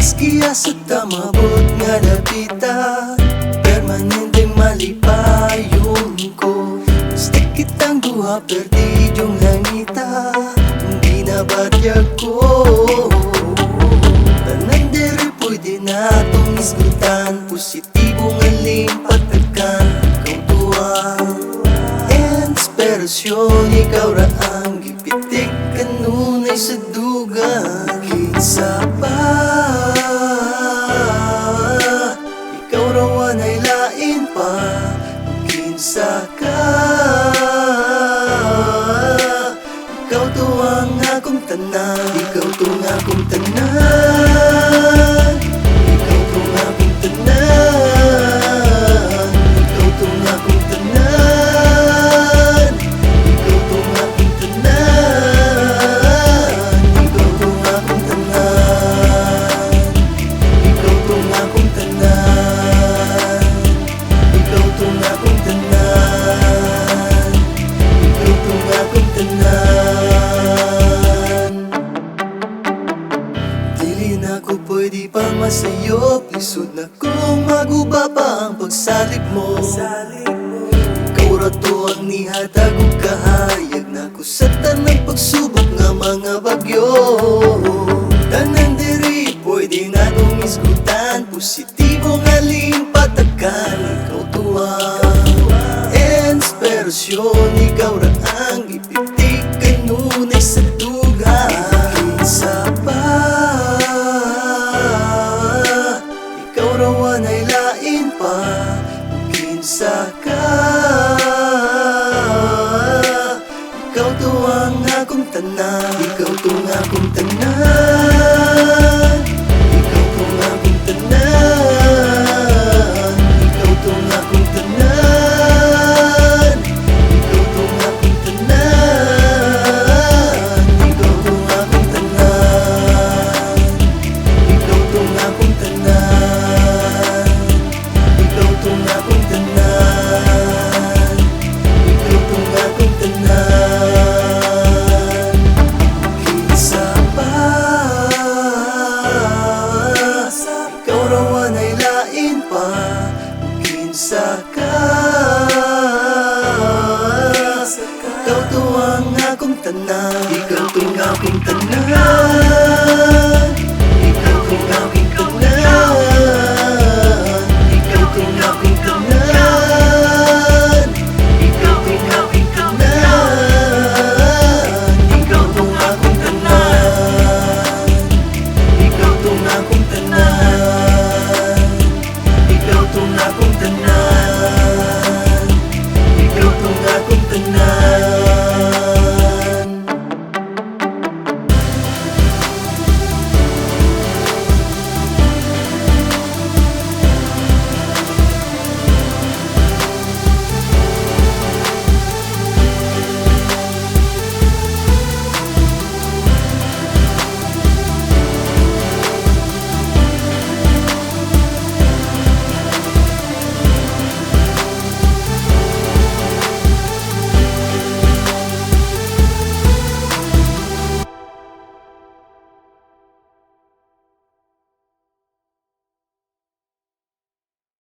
Maski asa tamabot nga dapita, permanenteng malipayon ko. Gusto kitang duha perdidyong langita, hindi na batyag ko. Tanan diri pwede natong isgutan, positibong alimpatagan. Ikaw tuwa, inspirasyon, ikaw ra ang gipitik kanunay sa dugan. Kinsa pa, ikaw raw ay lain pa. Kinsa ka, ikaw to ang akong tanan. Ikaw to ang akong tanan. Ikaw to ang akong tanan. Ikaw to ang akong tanan. Ikaw to ang akong tanan. Ikaw to ang akong tanan. Ikaw to ang akong tanan. Ikaw to ang akong tanan. Ikaw to ang akong tanan. Dili na ko pwede pang masayop, lisod na kung maguba pa ang pagsalig mo. Ikaw ra to ang nihatag ug kahayag na ko sa tanang pagsubok nga mga bagyo. Tanan diri pwede na tong isgutan, positibong alimpatagan. Ikaw tuwa, inspirasyon, ikaw ra ang ipitik kanunay sa dugan. Kinsa pa, ikaw raw ay lain pa. Kinsa ka, ikaw to ang akong tanan. Ikaw to ang akong tanan. Ikaw to ang akong tanan. Ikaw to ang akong tanan. Ikaw to ang akong tanan. Ikaw to ang akong tanan. Ikaw to ang akong tanan. Ikaw to ang akong tanan. Ikaw to ang akong tanan. Kinsa pa, ikaw raw ay lain pa. Kinsa ka, ikaw to ang akong tanan. Ikaw to ang akong tanan. Ikaw to ang akong